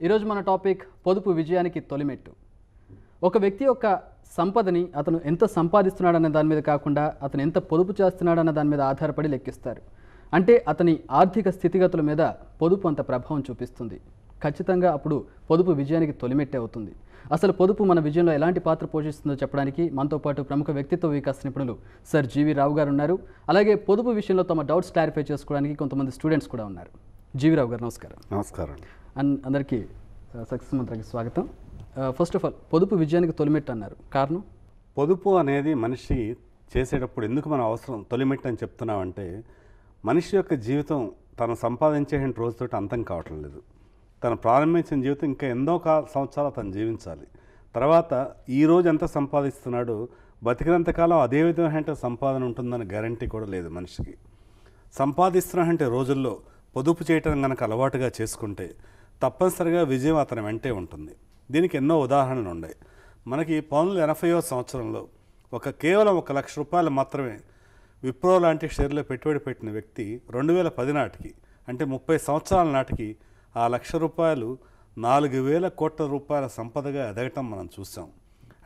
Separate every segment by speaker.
Speaker 1: ఈరోజు మన టాపిక్ పొదుపు విజయానికి తొలిమెట్టు. ఒక వ్యక్తి యొక్క సంపదని అతను ఎంత సంపాదిస్తున్నాడన్న దాని మీద కాకుండా అతను ఎంత పొదుపు చేస్తున్నాడన్న దాని మీద ఆధారపడి లెక్కిస్తారు. అంటే అతని ఆర్థిక స్థితిగతుల మీద పొదుపు అంత ప్రభావం చూపిస్తుంది. ఖచ్చితంగా అప్పుడు పొదుపు విజయానికి తొలిమెట్టే అవుతుంది. అసలు పొదుపు మన విజయంలో ఎలాంటి పాత్ర పోషిస్తుందో చెప్పడానికి మనతో పాటు ప్రముఖ వ్యక్తిత్వ వికాస నిపుణులు సర్ జీవి రావు గారు ఉన్నారు. అలాగే పొదుపు విషయంలో తమ డౌట్స్ క్లారిఫై చేసుకోవడానికి కొంతమంది స్టూడెంట్స్ కూడా ఉన్నారు. జీవి రావు గారు నమస్కారం.
Speaker 2: నమస్కారం.
Speaker 1: అందరికీ సక్సెస్ మంత్రానికి స్వాగతం. ఫస్ట్ ఆఫ్ ఆల్ పొదుపు విజయానికి తొలిమెట్టు అన్నారు, కారణం?
Speaker 2: పొదుపు అనేది మనిషి చేసేటప్పుడు ఎందుకు మనం అవసరం తొలిమెట్టు అని చెప్తున్నామంటే, మనిషి యొక్క జీవితం తను సంపాదించే రోజుతో అంతం కావటం లేదు. తను ప్రారంభించిన జీవితం ఇంకా ఎన్నో సంవత్సరాలు తను జీవించాలి. తర్వాత ఈరోజు ఎంత సంపాదిస్తున్నాడో బతికినంతకాలం అదే విధమైన సంపాదన ఉంటుందని గ్యారంటీ కూడా లేదు మనిషికి. సంపాదిస్తున్నాడంటే రోజుల్లో పొదుపు చేయటం కనుక అలవాటుగా చేసుకుంటే తప్పనిసరిగా విజయం అతని వెంటే ఉంటుంది. దీనికి ఎన్నో ఉదాహరణలు ఉన్నాయి. మనకి 1980వ సంవత్సరంలో కేవలం 1 లక్ష రూపాయలు మాత్రమే విప్రో లాంటి షేర్లో పెట్టుబడి పెట్టిన వ్యక్తి 2010 నాటికి అంటే 30 సంవత్సరాల నాటికి ఆ 1 లక్ష రూపాయలు 4,000 కోట్ల రూపాయల సంపదగా ఎదగటం మనం చూసాం.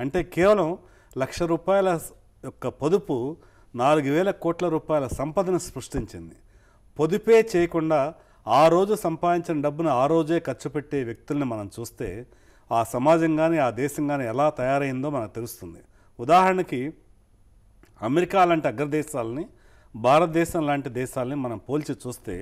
Speaker 2: అంటే కేవలం 1 లక్ష రూపాయల యొక్క పొదుపు 4,000 కోట్ల రూపాయల సంపదను సృష్టించింది. పొదుపే చేయకుండా ఆ రోజు సంపాదించిన డబ్బును ఆ రోజే ఖర్చు పెట్టే వ్యక్తుల్ని మనం చూస్తే ఆ సమాజం కానీ ఆ దేశం కానీ ఎలా తయారైందో మనకు తెలుస్తుంది. ఉదాహరణకి అమెరికా లాంటి అగ్రదేశాలని భారతదేశం లాంటి దేశాలని మనం పోల్చి చూస్తే,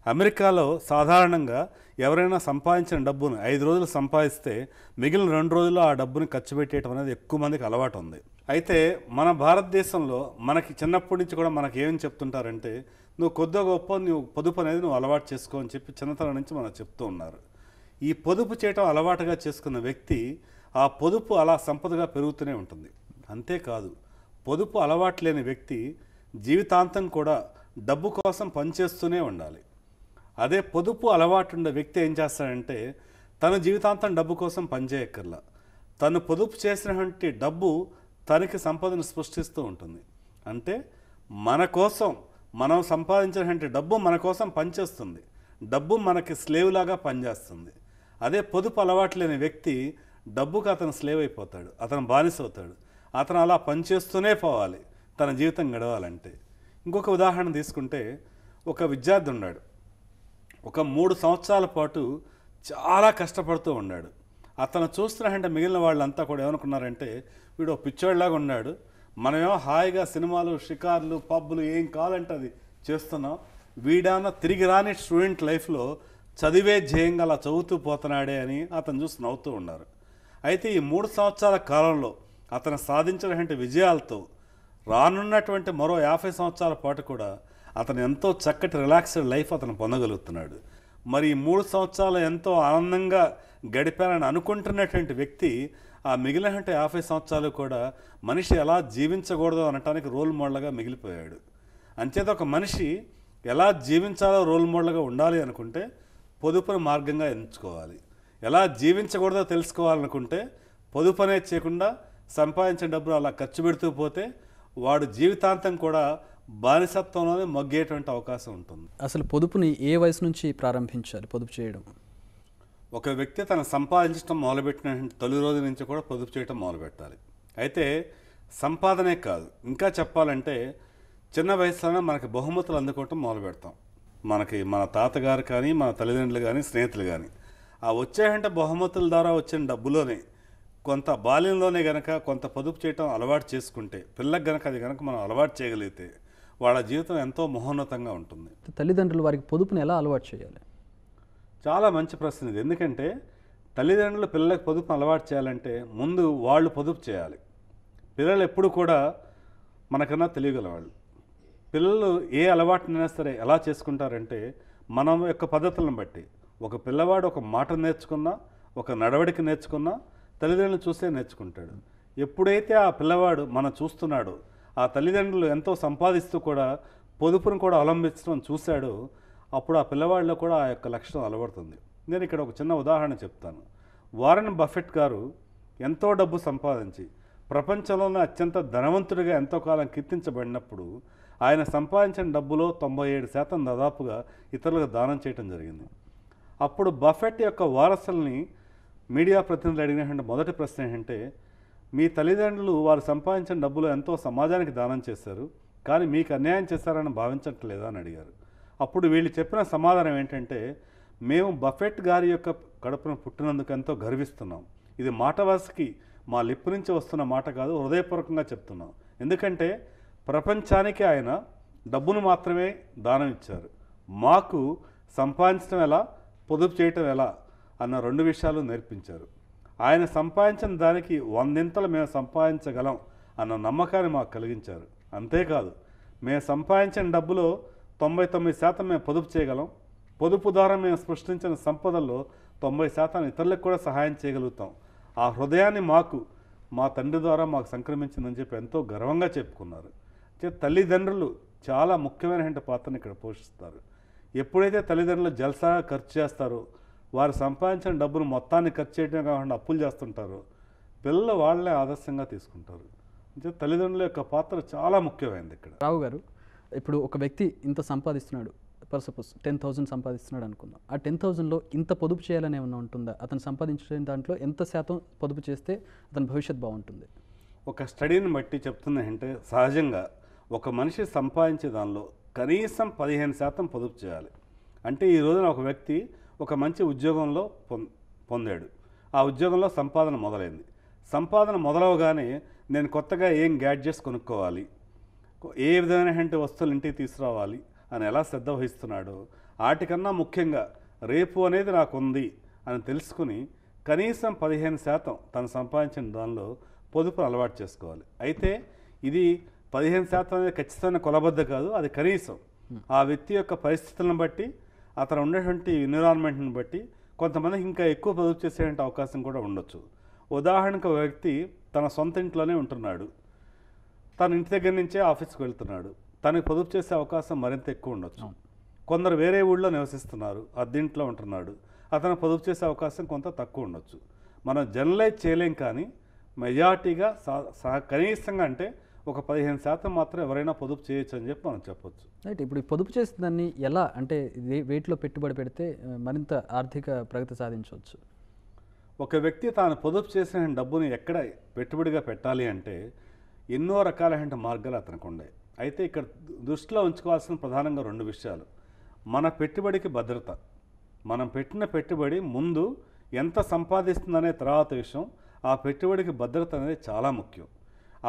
Speaker 2: అమెరికాలో సాధారణంగా ఎవరైనా సంపాదించిన డబ్బును 5 రోజులు సంపాదిస్తే మిగిలిన 2 రోజుల్లో ఆ డబ్బుని ఖర్చు పెట్టేయటం అనేది ఎక్కువ మందికి అలవాటు ఉంది. అయితే మన భారతదేశంలో మనకి చిన్నప్పటి నుంచి కూడా మనకి ఏమని చెప్తుంటారంటే, నువ్వు కొద్దిగా గొప్ప నువ్వు పొదుపు అనేది నువ్వు అలవాటు చేసుకో అని చెప్పి చిన్నతనం నుంచి మనకు చెప్తూ ఉన్నారు. ఈ పొదుపు చేయటం అలవాటుగా చేసుకున్న వ్యక్తి ఆ పొదుపు అలా సంపదగా పెరుగుతూనే ఉంటుంది. అంతేకాదు, పొదుపు అలవాటు లేని వ్యక్తి జీవితాంతం కూడా డబ్బు కోసం పనిచేస్తూనే ఉండాలి. అదే పొదుపు అలవాటు ఉండే వ్యక్తి ఏం చేస్తాడంటే, తన జీవితాంతం డబ్బు కోసం పనిచేయక్కర్లా, తను పొదుపు చేసినటువంటి డబ్బు తనకి సంపదను సృష్టిస్తూ ఉంటుంది. అంటే మన కోసం మనం సంపాదించినటువంటి డబ్బు మన కోసం పనిచేస్తుంది, డబ్బు మనకి స్లేవ్ లాగా పనిచేస్తుంది. అదే పొదుపు అలవాటు లేని వ్యక్తి డబ్బుకు అతను స్లేవ్ అయిపోతాడు, అతను బానిస అవుతాడు. అతను అలా పనిచేస్తూనే పోవాలి తన జీవితం గడవాలంటే. ఇంకొక ఉదాహరణ తీసుకుంటే, ఒక విద్యార్థి ఉన్నాడు. 3 సంవత్సరాల పాటు చాలా కష్టపడుతూ ఉన్నాడు. అతను చూస్తున్నాడంటే మిగిలిన వాళ్ళంతా కూడా ఏమనుకున్నారంటే, వీడు పిచ్చోడిలాగా ఉన్నాడు, మనమేమో హాయిగా సినిమాలు, షికార్లు, పబ్బులు ఏం కావాలంటే అది చేస్తున్నాం, వీడన్నా తిరిగి రాని స్టూడెంట్ లైఫ్లో చదివే ధ్యేయంగా అలా చదువుతూ పోతున్నాడే అని అతను చూసి నవ్వుతూ ఉన్నారు. అయితే ఈ 3 సంవత్సరాల కాలంలో అతను సాధించినటువంటి విజయాలతో రానున్నటువంటి మరో 50 సంవత్సరాల పాటు కూడా అతను ఎంతో చక్కటి రిలాక్స్డ్ లైఫ్ అతను పొందగలుగుతున్నాడు. మరి ఈ 3 సంవత్సరాలు ఎంతో ఆనందంగా గడిపారని అనుకుంటున్నటువంటి వ్యక్తి ఆ మిగిలినటువంటి 50 సంవత్సరాలు కూడా మనిషి ఎలా జీవించకూడదు అనటానికి రోల్ మోడల్గా మిగిలిపోయాడు. అంచేత ఒక మనిషి ఎలా జీవించాలో రోల్ మోడల్గా ఉండాలి అనుకుంటే పొదుపును మార్గంగా ఎంచుకోవాలి. ఎలా జీవించకూడదో తెలుసుకోవాలనుకుంటే పొదుపు అనేది చేయకుండా సంపాదించిన డబ్బులు అలా ఖర్చు పెడుతూ పోతే వాడు జీవితాంతం కూడా బానిసత్వంలోనే మొగ్గేటువంటి అవకాశం ఉంటుంది.
Speaker 1: అసలు పొదుపుని ఏ వయసు నుంచి ప్రారంభించాలి పొదుపు చేయడం?
Speaker 2: ఒక వ్యక్తి తను సంపాదించడం మొదలుపెట్టిన తొలి రోజు నుంచి కూడా పొదుపు చేయడం మొదలుపెట్టాలి. అయితే సంపాదనే కాదు, ఇంకా చెప్పాలంటే చిన్న వయసులోనే మనకి బహుమతులు అందుకోవటం మొదలు పెడతాం. మన తాతగారు కానీ, మన తల్లిదండ్రులు కానీ, స్నేహితులు కానీ ఆ వచ్చేయంటే బహుమతుల ద్వారా వచ్చిన డబ్బులోనే కొంత బాల్యంలోనే గనక కొంత పొదుపు చేయటం అలవాటు చేసుకుంటే, పిల్లకి గనక అది గనక మనం అలవాటు చేయగలిగితే వాళ్ళ జీవితం ఎంతో మహోన్నతంగా ఉంటుంది.
Speaker 1: తల్లిదండ్రులు వారికి పొదుపుని ఎలా అలవాటు చేయాలి?
Speaker 2: చాలా మంచి ప్రశ్న ఇది. ఎందుకంటే తల్లిదండ్రులు పిల్లలకు పొదుపును అలవాటు చేయాలంటే ముందు వాళ్ళు పొదుపు చేయాలి. పిల్లలు ఎప్పుడు కూడా మనకన్నా తెలియగలవాళ్ళు. పిల్లలు ఏ అలవాటునైనా సరే ఎలా చేసుకుంటారంటే మనం యొక్క పద్ధతులను బట్టి. ఒక పిల్లవాడు ఒక మాట నేర్చుకున్నా, ఒక నడవడిక నేర్చుకున్నా తల్లిదండ్రులు చూస్తే నేర్చుకుంటాడు. ఎప్పుడైతే ఆ పిల్లవాడు మనం చూస్తున్నాడో, ఆ తల్లిదండ్రులు ఎంతో సంపాదిస్తూ కూడా పొదుపును కూడా అవలంబించడం చూశాడో, అప్పుడు ఆ పిల్లవాడిలో కూడా ఆ యొక్క లక్షణం అలవడుతుంది. నేను ఇక్కడ ఒక చిన్న ఉదాహరణ చెప్తాను. వారెన్ బఫెట్ గారు ఎంతో డబ్బు సంపాదించి ప్రపంచంలోనే అత్యంత ధనవంతుడిగా ఎంతో కాలం కీర్తించబడినప్పుడు ఆయన సంపాదించిన డబ్బులో 97% దాదాపుగా ఇతరులకు దానం చేయటం జరిగింది. అప్పుడు బఫెట్ యొక్క వారసుల్ని మీడియా ప్రతినిధులు అడిగినటువంటి మొదటి ప్రశ్న ఏంటంటే, మీ తల్లిదండ్రులు వారు సంపాదించిన డబ్బులు ఎంతో సమాజానికి దానం చేశారు, కానీ మీకు అన్యాయం చేశారని భావించట్లేదా అని అడిగారు. అప్పుడు వీళ్ళు చెప్పిన సమాధానం ఏంటంటే, మేము బఫెట్ గారి యొక్క కడుపున పుట్టినందుకు ఎంతో గర్విస్తున్నాం. ఇది మాట వరుసకి మా లిప్పు నుంచి వస్తున్న మాట కాదు, హృదయపూర్వకంగా చెప్తున్నాం. ఎందుకంటే ప్రపంచానికి ఆయన డబ్బును మాత్రమే దానం ఇచ్చారు. మాకు సంపాదించడం ఎలా, పొదుపు చేయటం ఎలా అన్న రెండు విషయాలు నేర్పించారు. ఆయన సంపాదించిన దానికి 100 మేము సంపాదించగలం అన్న నమ్మకాన్ని మాకు కలిగించారు. అంతేకాదు, మేము సంపాదించిన డబ్బులో 99% మేము పొదుపు చేయగలం. పొదుపు ద్వారా మేము సృష్టించిన సంపదల్లో 90% ఇతరులకు కూడా సహాయం చేయగలుగుతాం. ఆ హృదయాన్ని మా తండ్రి ద్వారా మాకు సంక్రమించిందని చెప్పి ఎంతో గర్వంగా చెప్పుకున్నారు. తల్లిదండ్రులు చాలా ముఖ్యమైన పాత్రను ఇక్కడ పోషిస్తారు. ఎప్పుడైతే తల్లిదండ్రులు జల్సాగా ఖర్చు చేస్తారో, వారు సంపాదించిన డబ్బును మొత్తాన్ని ఖర్చు చేయడం కాకుండా అప్పులు చేస్తుంటారో, పిల్లలు వాళ్ళే ఆదర్శంగా తీసుకుంటారు. అంటే తల్లిదండ్రుల యొక్క పాత్ర చాలా ముఖ్యమైనది ఇక్కడ.
Speaker 1: రావు గారు, ఇప్పుడు ఒక వ్యక్తి ఇంత సంపాదిస్తున్నాడు, ఫర్ సపోజ్ 10,000 సంపాదిస్తున్నాడు అనుకుందాం. ఆ 10,000లో ఇంత పొదుపు చేయాలని ఏమన్నా ఉంటుందా? అతను సంపాదించిన దాంట్లో ఎంత శాతం పొదుపు చేస్తే అతని భవిష్యత్తు బాగుంటుంది?
Speaker 2: ఒక స్టడీని బట్టి చెప్తుంది అంటే, సహజంగా ఒక మనిషి సంపాదించే దానిలో కనీసం 15% పొదుపు చేయాలి. అంటే ఈ రోజున ఒక వ్యక్తి ఒక మంచి ఉద్యోగంలో పొందాడు. ఆ ఉద్యోగంలో సంపాదన మొదలైంది. సంపాదన మొదలవగానే నేను కొత్తగా ఏం గ్యాడ్జెట్స్ కొనుక్కోవాలి, ఏ విధమైన వస్తువులు ఇంటికి తీసుకురావాలి అని ఎలా శ్రద్ధ వహిస్తున్నాడో, వాటికన్నా ముఖ్యంగా రేపు అనేది నాకు ఉంది అని తెలుసుకుని కనీసం 15% తను సంపాదించిన దానిలో పొదుపును అలవాటు చేసుకోవాలి. అయితే ఇది 15% అనేది ఖచ్చితమైన కొలబద్ద కాదు, అది కనీసం ఆ వ్యక్తి యొక్క పరిస్థితులను బట్టి, అతను ఉండేటువంటి ఎన్విరాన్మెంట్ని బట్టి కొంతమందికి ఇంకా ఎక్కువ పొదుపు చేసే అవకాశం కూడా ఉండొచ్చు. ఉదాహరణకు ఒక వ్యక్తి తన సొంత ఇంట్లోనే ఉంటున్నాడు, తన ఇంటి దగ్గర నుంచే ఆఫీస్కి వెళ్తున్నాడు, తనకు పొదుపు చేసే అవకాశం మరింత ఎక్కువ ఉండొచ్చు. కొందరు వేరే ఊళ్ళో నివసిస్తున్నారు, అద్దెంట్లో ఉంటున్నాడు, అతను పొదుపు చేసే అవకాశం కొంత తక్కువ ఉండొచ్చు. మనం జనరలైజ్ చేయలేం, కానీ మెజారిటీగా కనీసంగా అంటే ఒక 15% మాత్రం ఎవరైనా పొదుపు చేయొచ్చు అని చెప్పి మనం చెప్పొచ్చు.
Speaker 1: రైట్. ఇప్పుడు ఈ పొదుపు చేసిన దాన్ని ఎలా, అంటే వేటిలో పెట్టుబడి పెడితే మరింత ఆర్థిక ప్రగతి సాధించవచ్చు?
Speaker 2: ఒక వ్యక్తి తాను పొదుపు చేసిన డబ్బుని ఎక్కడ పెట్టుబడిగా పెట్టాలి అంటే ఎన్నో రకాలైన మార్గాలు అతనికి ఉన్నాయి. అయితే ఇక్కడ దృష్టిలో ఉంచుకోవాల్సిన ప్రధానంగా 2 విషయాలు. మన పెట్టుబడికి భద్రత. మనం పెట్టిన పెట్టుబడి ముందు ఎంత సంపాదిస్తుందనే తర్వాత విషయం, ఆ పెట్టుబడికి భద్రత అనేది చాలా ముఖ్యం.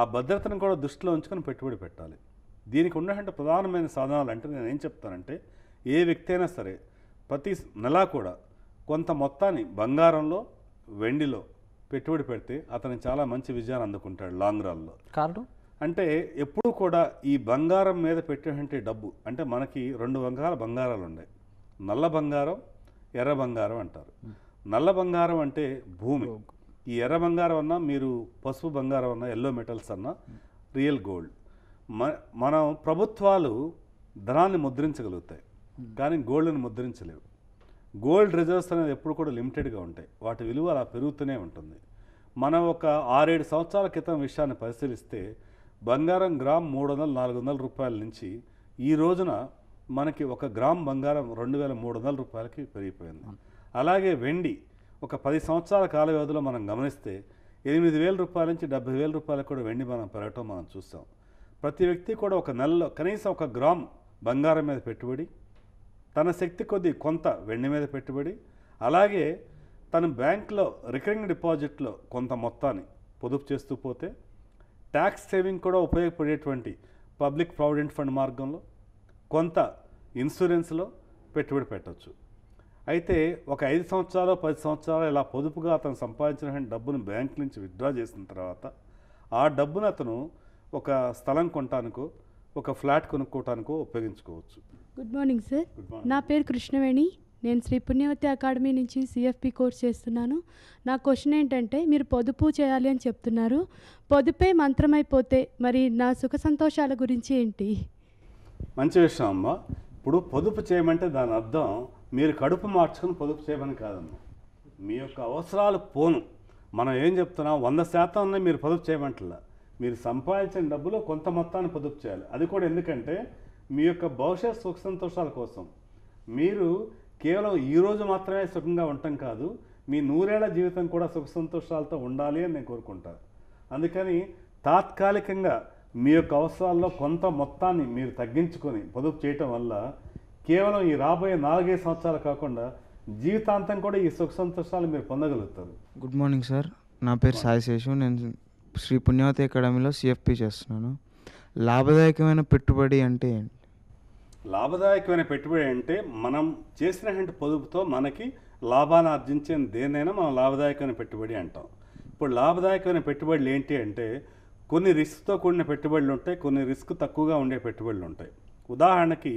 Speaker 2: ఆ భద్రతను కూడా దృష్టిలో ఉంచుకొని పెట్టుబడి పెట్టాలి. దీనికి ఉన్నటువంటి ప్రధానమైన సాధనాలు అంటే నేను ఏం చెప్తానంటే, ఏ వ్యక్తి అయినా సరే ప్రతి నెలా కూడా కొంత మొత్తాన్ని బంగారంలో, వెండిలో పెట్టుబడి పెడితే అతను చాలా మంచి విజయాన్ని అందుకుంటాడు లాంగ్ రన్లో.
Speaker 1: కారణం
Speaker 2: అంటే ఎప్పుడూ కూడా ఈ బంగారం మీద పెట్టేటువంటి డబ్బు, అంటే మనకి 2 రకాల బంగారాలు ఉన్నాయి. నల్ల బంగారం, ఎర్ర బంగారం అంటారు. నల్ల బంగారం అంటే భూమి. ఈ ఎర్ర బంగారం అన్నా, మీరు పసుపు బంగారం అన్నా, ఎల్లో మెటల్స్ అన్నా రియల్ గోల్డ్. మనం ప్రభుత్వాలు ధనాన్ని ముద్రించగలుగుతాయి, కానీ గోల్డ్ని ముద్రించలేవు. గోల్డ్ రిజర్వ్స్ అనేది ఎప్పుడు కూడా లిమిటెడ్గా ఉంటాయి, వాటి విలువ అలా పెరుగుతూనే ఉంటుంది. మనం ఒక 6-7 సంవత్సరాల క్రితం విషయాన్ని పరిశీలిస్తే బంగారం గ్రామ్ 300-400 రూపాయల నుంచి ఈ రోజున మనకి 1 గ్రామ్ బంగారం 2,300 రూపాయలకి పెరిగిపోయింది. అలాగే వెండి ఒక 10 సంవత్సరాల కాల వ్యవధిలో మనం గమనిస్తే 8,000 రూపాయల నుంచి 70,000 రూపాయలకు కూడా వెండి మనం పెరగటం మనం చూస్తాం. ప్రతి వ్యక్తి కూడా ఒక నెలలో కనీసం 1 గ్రామ్ బంగారం మీద పెట్టుబడి, తన శక్తి కొద్దీ కొంత వెండి మీద పెట్టుబడి, అలాగే తన బ్యాంకులో రికరింగ్ డిపాజిట్లో కొంత మొత్తాన్ని పొదుపు చేస్తూ పోతే, ట్యాక్స్ సేవింగ్ కూడా ఉపయోగపడేటువంటి పబ్లిక్ ప్రావిడెంట్ ఫండ్ మార్గంలో, కొంత ఇన్సూరెన్స్లో పెట్టుబడి పెట్టవచ్చు. అయితే ఒక 5 సంవత్సరాలు 10 సంవత్సరాలు ఇలా పొదుపుగా అతను సంపాదించిన డబ్బును బ్యాంక్ నుంచి విత్డ్రా చేసిన తర్వాత ఆ డబ్బును అతను ఒక స్థలం కొనటానికో, ఒక ఫ్లాట్ కొనుక్కోవటానికో ఉపయోగించుకోవచ్చు.
Speaker 3: Good morning sir. నా పేరు కృష్ణవేణి. నేను శ్రీ పుణ్యవతి అకాడమీ నుంచి సిఎఫ్పి కోర్స్ చేస్తున్నాను. నా క్వశ్చన్ ఏంటంటే, మీరు పొదుపు చేయాలి అని చెప్తున్నారు, పొదుపే మంత్రమైపోతే మరి నా సుఖ సంతోషాల గురించి ఏంటి?
Speaker 2: మంచి విషయం అమ్మ. ఇప్పుడు పొదుపు చేయమంటే దాని అర్థం మీరు కడుపు మార్చుకుని పొదుపు చేయమని కాదమ్మా. మీ యొక్క అవసరాలు పోను. మనం ఏం చెప్తున్నాం, 100% మీరు పొదుపు చేయమంటలా. మీరు సంపాదించిన డబ్బులో కొంత మొత్తాన్ని పొదుపు చేయాలి. అది కూడా ఎందుకంటే మీ యొక్క భవిష్యత్ సుఖ సంతోషాల కోసం. మీరు కేవలం ఈ రోజు మాత్రమే సుఖంగా ఉండటం కాదు, మీ 100 ఏళ్ల జీవితం కూడా సుఖ సంతోషాలతో ఉండాలి అని నేను కోరుకుంటాను. అందుకని తాత్కాలికంగా మీ యొక్క అవసరాల్లో కొంత మొత్తాన్ని మీరు తగ్గించుకొని పొదుపు చేయటం వల్ల కేవలం ఈ రాబోయే 4-5 సంవత్సరాలు కాకుండా జీవితాంతం కూడా ఈ సుఖ సంతోషాలు మీరు పొందగలుగుతారు.
Speaker 4: గుడ్ మార్నింగ్ సార్, నా పేరు సాయి శేషు. నేను శ్రీ పుణ్యవతి అకాడమీలో సిఎఫ్పి చేస్తున్నాను. లాభదాయకమైన పెట్టుబడి అంటే ఏంటి?
Speaker 2: లాభదాయకమైన పెట్టుబడి అంటే మనం చేసినటువంటి పొదుపుతో మనకి లాభాన్ని ఆర్జించే దేన్నైనా మనం లాభదాయకమైన పెట్టుబడి అంటాం. ఇప్పుడు లాభదాయకమైన పెట్టుబడులు ఏంటి అంటే కొన్ని రిస్క్తో కూడిన పెట్టుబడులు ఉంటాయి, కొన్ని రిస్క్ తక్కువగా ఉండే పెట్టుబడులు ఉంటాయి. ఉదాహరణకి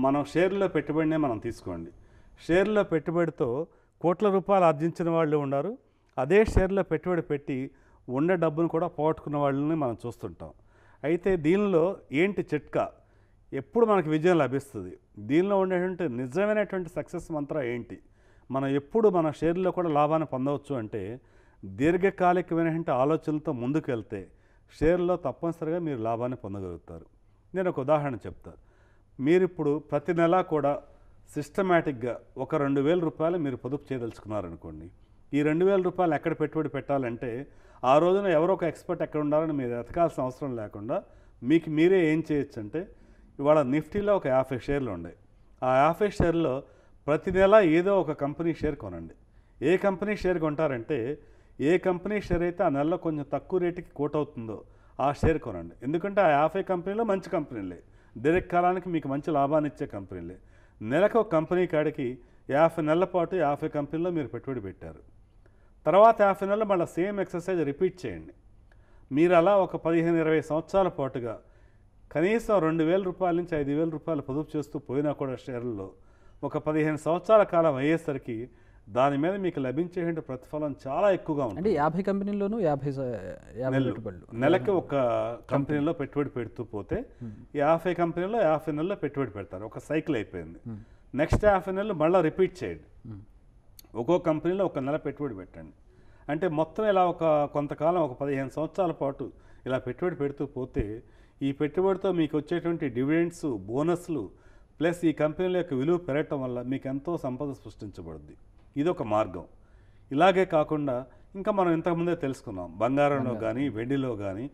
Speaker 2: మనం షేర్లో పెట్టుబడినే మనం తీసుకోండి. షేర్లో పెట్టుబడితో కోట్ల రూపాయలు ఆర్జించిన వాళ్ళు ఉన్నారు, అదే షేర్లో పెట్టుబడి పెట్టి ఉన్న డబ్బును కూడా పోగొట్టుకున్న వాళ్ళని మనం చూస్తుంటాం. అయితే దీనిలో ఏంటి చిట్కా? ఎప్పుడు మనకు విజయం లభిస్తుంది? దీనిలో ఉండేటువంటి నిజమైనటువంటి సక్సెస్ మంత్రం ఏంటి? మనం ఎప్పుడు మన షేర్లో కూడా లాభాన్ని పొందవచ్చు అంటే దీర్ఘకాలికమైనటువంటి ఆలోచనలతో ముందుకు వెళ్తే షేర్లో తప్పనిసరిగా మీరు లాభాన్ని పొందగలుగుతారు. నేను ఒక ఉదాహరణ చెప్తాను. మీరు ఇప్పుడు ప్రతి నెలా కూడా సిస్టమేటిక్గా ఒక 2,000 రూపాయలు మీరు పొదుపు చేయదలుచుకున్నారనుకోండి. ఈ 2,000 రూపాయలు ఎక్కడ పెట్టుబడి పెట్టాలంటే ఆ రోజున ఎవరో ఒక ఎక్స్పర్ట్ ఎక్కడ ఉండాలని మీరు ఎతకాల్సిన అవసరం లేకుండా మీకు మీరే ఏం చేయొచ్చు అంటే ఇవాళ నిఫ్టీలో ఒక 50 షేర్లు ఉన్నాయి. ఆ 50 షేర్లో ప్రతి నెల ఏదో ఒక కంపెనీ షేర్ కొనండి. ఏ కంపెనీ షేర్ కొంటారంటే ఏ కంపెనీ షేర్ అయితే ఆ నెలలో కొంచెం తక్కువ రేటుకి కోట్ అవుతుందో ఆ షేర్ కొనండి. ఎందుకంటే ఆ 50 కంపెనీలో మంచి కంపెనీలే, దీర్ఘకాలానికి మీకు మంచి లాభాన్ని ఇచ్చే కంపెనీలే. నెలకు ఒక కంపెనీ కాడికి 50 నెలల పాటు 50 కంపెనీలో మీరు పెట్టుబడి పెట్టారు. తర్వాత 50 నెలలు మళ్ళీ సేమ్ ఎక్సర్సైజ్ రిపీట్ చేయండి. మీరు అలా ఒక 15-20 సంవత్సరాల పాటుగా కనీసం 2,000 రూపాయల నుంచి 5,000 రూపాయలు పొదుపు చేస్తూ పోయినా కూడా షేర్లలో ఒక 15 సంవత్సరాల కాలం అయ్యేసరికి దాని మీద మీకు లభించే ప్రతిఫలం చాలా ఎక్కువగా ఉంటుంది.
Speaker 1: అంటే 50 కంపెనీల్లోనూ 50 పెట్టుబడులు
Speaker 2: నెలకి ఒక కంపెనీలో పెట్టుబడి పెడుతూ పోతే 50 కంపెనీలో 50 నెలల్లో పెట్టుబడి పెడతారు. ఒక సైకిల్ అయిపోయింది. నెక్స్ట్ 50 నెలలు మళ్ళీ రిపీట్ చేయండి. ఒక్కో కంపెనీలో ఒక నెల పెట్టుబడి పెట్టండి. అంటే మొత్తం ఇలా ఒక కొంతకాలం ఒక 15 సంవత్సరాల పాటు ఇలా పెట్టుబడి పెడుతూ పోతే ఈ పెట్టుబడితో మీకు వచ్చేటువంటి డివిడెండ్స్, బోనస్లు ప్లస్ ఈ కంపెనీల యొక్క విలువ పెరగటం వల్ల మీకు ఎంతో సంపద సృష్టించబడుద్ది. ఇదొక మార్గం. ఇలాగే కాకుండా ఇంకా మనం ఇంతకుముందే తెలుసుకున్నాం, బంగారంలో కానీ వెండిలో కానీ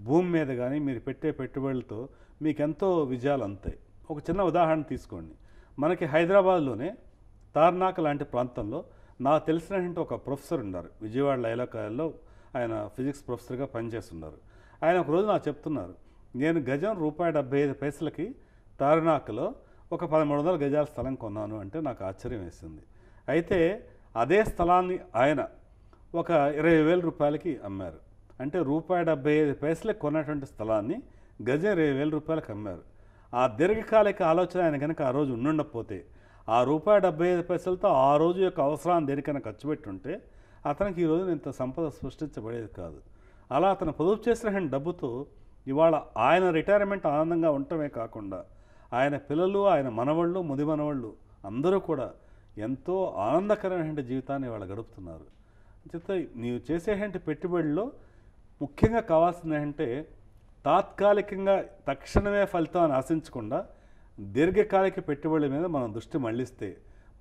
Speaker 2: భూమి మీద కానీ మీరు పెట్టే పెట్టుబడులతో మీకు ఎంతో విజయాలు అందుతాయి. ఒక చిన్న ఉదాహరణ తీసుకోండి. మనకి హైదరాబాద్లోనే తార్నాక లాంటి ప్రాంతంలో నాకు తెలిసినటువంటి ఒక ప్రొఫెసర్ ఉన్నారు. విజయవాడ లైలా కాలేజ్లో ఆయన ఫిజిక్స్ ప్రొఫెసర్గా పనిచేస్తున్నారు. ఆయన ఒకరోజు నాకు చెప్తున్నారు, నేను గజం ₹75 తార్నాకలో ఒక 1300 గజాల స్థలం కొన్నాను అంటే నాకు ఆశ్చర్యం వేసింది. అయితే అదే స్థలాన్ని ఆయన ఒక 20,000 రూపాయలకి అమ్మారు. అంటే ₹75 కొన్నటువంటి స్థలాన్ని గజం 20,000 రూపాయలకి అమ్మారు. ఆ దీర్ఘకాలిక ఆలోచన ఆయన కనుక ఆ రోజు ఉండుండకపోతే ఆ ₹75 ఆ రోజు యొక్క అవసరాన్ని దేనికైనా ఖర్చు పెట్టుంటే అతనికి ఈరోజు ఇంత సంపద సృష్టించబడేది కాదు. అలా అతను పొదుపు చేసిన డబ్బుతో ఇవాళ ఆయన రిటైర్మెంట్ ఆనందంగా ఉండటమే కాకుండా ఆయన పిల్లలు, ఆయన మనవళ్ళు, ముది మనవళ్ళు అందరూ కూడా ఎంతో ఆనందకరమైన జీవితాన్ని ఇవాళ గడుపుతున్నారు. చేత నీవు చేసేటువంటి పెట్టుబడిలో ముఖ్యంగా కావాల్సింది ఏంటంటే తాత్కాలికంగా తక్షణమే ఫలితాన్ని ఆశించకుండా దీర్ఘకాలిక పెట్టుబడుల మీద మనం దృష్టి మళ్లిస్తే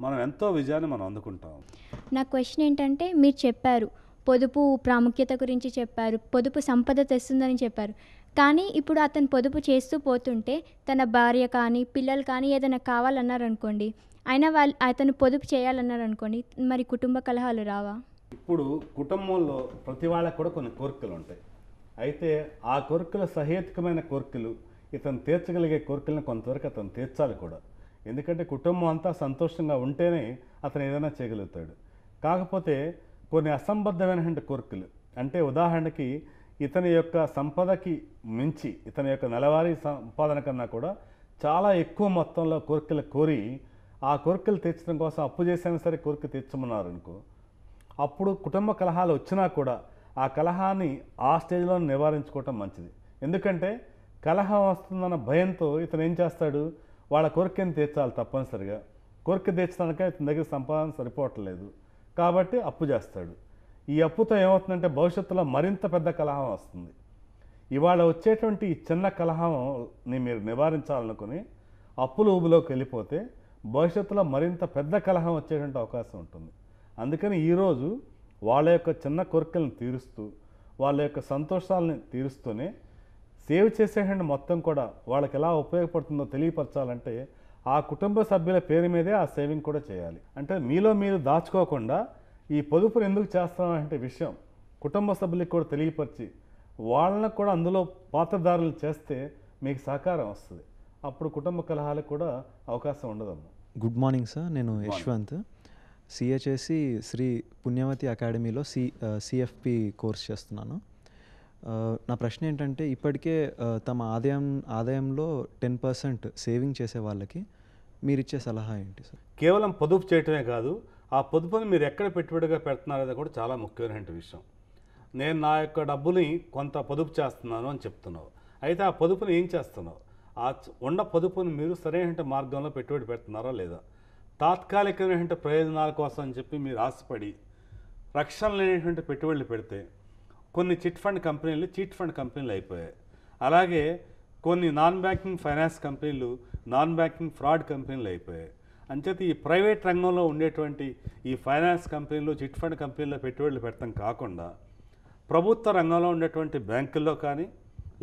Speaker 2: మనం ఎంతో విజయాన్ని మనం అందుకుంటాం.
Speaker 5: నా క్వశ్చన్ ఏంటంటే, మీరు చెప్పారు పొదుపు ప్రాముఖ్యత గురించి చెప్పారు, పొదుపు సంపద తెస్తుందని చెప్పారు. కానీ ఇప్పుడు అతను పొదుపు చేస్తూ పోతుంటే తన భార్య కానీ పిల్లలు కానీ ఏదైనా కావాలన్నారనుకోండి, అయినా అతను పొదుపు చేయాలన్నారనుకోండి, మరి కుటుంబ కలహాలు రావా?
Speaker 2: ఇప్పుడు కుటుంబంలో ప్రతి వాళ్ళకు కూడా కొన్ని కోరికలు ఉంటాయి. అయితే ఆ కోరికలు సహేతుకమైన కోరికలు, ఇతను తీర్చగలిగే కోరికలను కొంతవరకు అతను తీర్చాలి కూడా. ఎందుకంటే కుటుంబం అంతా సంతోషంగా ఉంటేనే అతను ఏదైనా చేయగలుగుతాడు. కాకపోతే కొన్ని అసంబద్ధమైనటువంటి కోరికలు, అంటే ఉదాహరణకి ఇతని యొక్క సంపదకి మించి ఇతని యొక్క నెలవారీ సంపాదన కన్నా కూడా చాలా ఎక్కువ మొత్తంలో కోరికలు కోరి ఆ కోరికలు తీర్చడం కోసం అప్పు చేసైనా సరే కోరిక తీర్చమన్నారు అనుకో, అప్పుడు కుటుంబ కలహాలు వచ్చినా కూడా ఆ కలహాన్ని ఆ స్టేజ్లో నివారించుకోవటం మంచిది. ఎందుకంటే కలహం వస్తుందన్న భయంతో ఇతను ఏం చేస్తాడు, వాళ్ళ కోరికను తీర్చాలి తప్పనిసరిగా. కోరిక తీర్చడానికే ఇతని దగ్గర సంపాదన సరిపోవట్లేదు కాబట్టి అప్పు చేస్తాడు. ఈ అప్పుతో ఏమవుతుందంటే భవిష్యత్తులో మరింత పెద్ద కలహం వస్తుంది. ఇవాళ వచ్చేటువంటి ఈ చిన్న కలహాన్ని మీరు నివారించాలనుకుని అప్పుల ఊబిలోకి వెళ్ళిపోతే భవిష్యత్తులో మరింత పెద్ద కలహం వచ్చేటువంటి అవకాశం ఉంటుంది. అందుకని ఈరోజు వాళ్ళ యొక్క చిన్న కోరికలను తీరుస్తూ వాళ్ళ యొక్క సంతోషాలని తీరుస్తూనే సేవ్ చేసేటువంటి మొత్తం కూడా వాళ్ళకి ఎలా ఉపయోగపడుతుందో తెలియపరచాలంటే ఆ కుటుంబ సభ్యుల పేరు మీదే ఆ సేవింగ్ కూడా చేయాలి. అంటే మీలో మీరు దాచుకోకుండా ఈ పొదుపును ఎందుకు చేస్తామంటే విషయం కుటుంబ సభ్యులకు కూడా తెలియపరిచి వాళ్ళని కూడా అందులో పాత్రదారులు చేస్తే మీకు సహకారం వస్తుంది. అప్పుడు కుటుంబ కలహాలకు కూడా అవకాశం ఉండదమ్మా.
Speaker 6: గుడ్ మార్నింగ్ సార్, నేను యశ్వంత్, సిఏ చేసి శ్రీ పుణ్యవతి అకాడమీలో సిఎఫ్పి కోర్స్ చేస్తున్నాను. నా ప్రశ్న ఏంటంటే ఇప్పటికే తమ ఆదాయంలో 10% సేవింగ్ చేసే వాళ్ళకి మీరు ఇచ్చే సలహా ఏంటి సార్?
Speaker 2: కేవలం పొదుపు చేయటమే కాదు, ఆ పొదుపుని మీరు ఎక్కడ పెట్టుబడిగా పెడుతున్నారనేది కూడా చాలా ముఖ్యమైన విషయం. నేను నా యొక్క డబ్బుని కొంత పొదుపు చేస్తున్నాను అని చెప్తున్నావు, అయితే ఆ పొదుపుని ఏం చేస్తున్నావు? ఆ ఉన్న పొదుపుని మీరు సరైన మార్గంలో పెట్టుబడి పెడుతున్నారా లేదా? తాత్కాలికమైన ప్రయోజనాల కోసం అని చెప్పి మీరు ఆశపడి రక్షణ లేనటువంటి పెట్టుబడులు పెడితే కొన్ని చీట్ ఫండ్ కంపెనీలు అయిపోయాయి. అలాగే కొన్ని నాన్ బ్యాంకింగ్ ఫైనాన్స్ కంపెనీలు నాన్ బ్యాంకింగ్ ఫ్రాడ్ కంపెనీలు అయిపోయాయి. అంచేత ఈ ప్రైవేట్ రంగంలో ఉండేటువంటి ఈ ఫైనాన్స్ కంపెనీలు చిట్ ఫండ్ కంపెనీల్లో పెట్టుబడులు పెట్టడం కాకుండా ప్రభుత్వ రంగంలో ఉండేటువంటి బ్యాంకుల్లో కానీ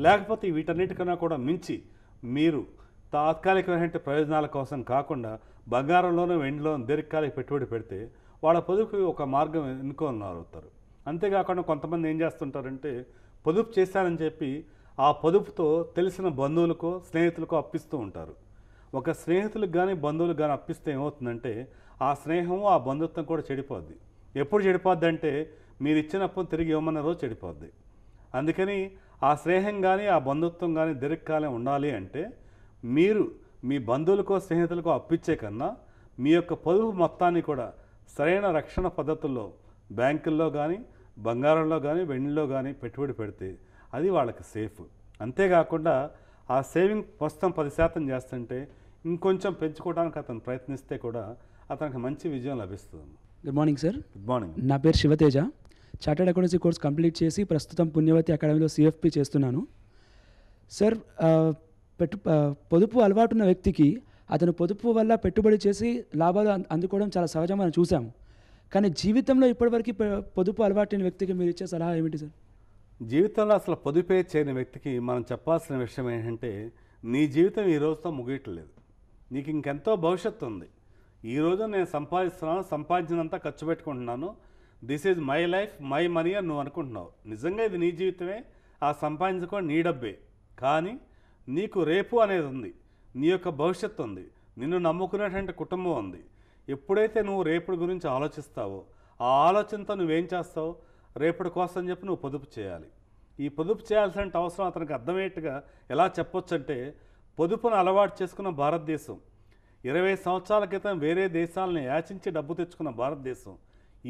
Speaker 2: లేకపోతే వీటన్నిటికన్నా కూడా మించి మీరు తాత్కాలికమైన ప్రయోజనాల కోసం కాకుండా బంగారంలోనూ వెండిలోనూ దీర్ఘకాలిక పెట్టుబడి పెడితే వాళ్ళ పొదుపు ఒక మార్గం ఎన్నుకోనవుతారు. అంతేకాకుండా కొంతమంది ఏం చేస్తుంటారంటే పొదుపు చేశారని చెప్పి ఆ పొదుపుతో తెలిసిన బంధువులకో స్నేహితులకో అప్పిస్తూ ఉంటారు. ఒక స్నేహితులకు కానీ బంధువులకు కానీ అప్పిస్తే ఏమవుతుందంటే ఆ స్నేహం ఆ బంధుత్వం కూడా చెడిపోద్ది. ఎప్పుడు చెడిపోద్ది అంటే మీరు ఇచ్చినప్పుడు తిరిగి ఇవ్వమన్న రోజు చెడిపోద్ది. అందుకని ఆ స్నేహం కానీ ఆ బంధుత్వం కానీ దీర్ఘకాలం ఉండాలి అంటే మీరు మీ బంధువులకో స్నేహితులకో అప్పిచ్చే కన్నా మీ యొక్క పొదుపు మొత్తాన్ని కూడా సరైన రక్షణ పద్ధతుల్లో బ్యాంకుల్లో కానీ బంగారంలో కానీ వెండిలో కానీ పెట్టుబడి పెడితే అది వాళ్ళకి సేఫ్. అంతేకాకుండా ఆ సేవింగ్ ప్రస్తుతం 10% చేస్తుంటే ఇంకొంచెం పెంచుకోవడానికి అతను ప్రయత్నిస్తే కూడా అతనికి మంచి విజయం లభిస్తుంది.
Speaker 7: Good morning sir.
Speaker 2: Good morning.
Speaker 7: నా పేరు Shiva Teja. Chartered accountancy course complete చేసి ప్రస్తుతం పుణ్యవతి అకాడమీలో సిఎఫ్పి చేస్తున్నాను. సార్, పొదుపు అలవాటున్న వ్యక్తికి అతను పొదుపు వల్ల పెట్టుబడి చేసి లాభాలు అందుకోవడం చాలా సహజం మనం చూసాము. కానీ జీవితంలో ఇప్పటివరకు పొదుపు అలవాటున్న వ్యక్తికి మీరు ఇచ్చే సలహా ఏమిటి సార్?
Speaker 2: జీవితంలో అసలు పొదుపే చేయని వ్యక్తికి మనం చెప్పాల్సిన విషయం ఏంటంటే నీ జీవితం ఈ రోజుతో ముగియట్లేదు. నీకు ఇంకెంతో భవిష్యత్తు ఉంది. ఈరోజు నేను సంపాదిస్తున్నాను, సంపాదించినంతా ఖర్చు పెట్టుకుంటున్నాను, this is my life my money అని నువ్వు అనుకుంటున్నావు. నిజంగా ఇది నీ జీవితమే, ఆ సంపాదించుకొని నీ డబ్బే. కానీ నీకు రేపు అనేది ఉంది, నీ యొక్క భవిష్యత్తు ఉంది, నిన్ను నమ్ముకునేటువంటి కుటుంబం ఉంది. ఎప్పుడైతే నువ్వు రేపటి గురించి ఆలోచిస్తావో ఆ ఆలోచనతో నువ్వేం చేస్తావు? రేపటి కోసం చెప్పి నువ్వు పొదుపు చేయాలి. ఈ పొదుపు చేయాల్సిన అవసరం అతనికి అర్థమయ్యేట్టుగా ఎలా చెప్పొచ్చు అంటే పొదుపును అలవాటు చేసుకున్న భారతదేశం 20 సంవత్సరాల క్రితం వేరే దేశాలను యాచించి డబ్బు తెచ్చుకున్న భారతదేశం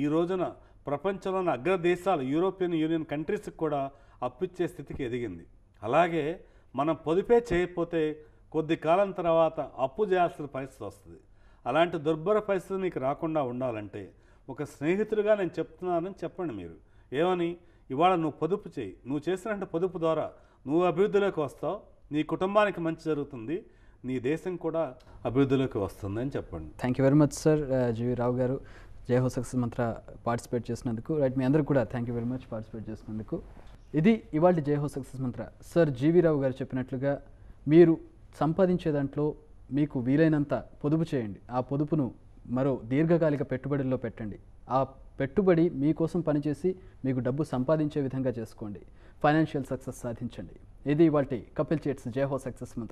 Speaker 2: ఈ రోజున ప్రపంచంలోని అగ్రదేశాలు యూరోపియన్ యూనియన్ కంట్రీస్కి కూడా అప్పిచ్చే స్థితికి ఎదిగింది. అలాగే మనం పొదుపే చేయకపోతే కొద్ది కాలం తర్వాత అప్పు చేయాల్సిన పరిస్థితి వస్తుంది. అలాంటి దుర్భర పరిస్థితి నీకు రాకుండా ఉండాలంటే ఒక స్నేహితుడిగా నేను చెప్తున్నానని చెప్పండి. మీరు ఏమని, ఇవాళ నువ్వు పొదుపు చేయి, నువ్వు చేసినటువంటి పొదుపు ద్వారా నువ్వు అభివృద్ధిలోకి వస్తావు, నీ కుటుంబానికి మంచి జరుగుతుంది, నీ దేశం కూడా అభివృద్ధిలోకి వస్తుంది అని చెప్పండి.
Speaker 1: Thank you very much sir. GV Rao garu Jai హో సక్సెస్ మంత్ర పార్టిసిపేట్ చేసినందుకు. రైట్, మీ అందరికి కూడా thank you very much participate చేసినందుకు. ఇది ఇవాళ జై హో సక్సెస్ మంత్ర. సార్ జీవి రావు గారు చెప్పినట్లుగా మీరు సంపాదించే దాంట్లో మీకు వీలైనంత పొదుపు చేయండి. ఆ పొదుపును మరో దీర్ఘకాలిక పెట్టుబడుల్లో పెట్టండి. ఆ పెట్టుబడి మీకోసం పనిచేసి మీకు డబ్బు సంపాదించే విధంగా చేసుకోండి. ఫైనాన్షియల్ సక్సెస్ సాధించండి. ఇది ఇవాల్టి కపిల్ చేట్స్ జై హో సక్సెస్ మంత్ర.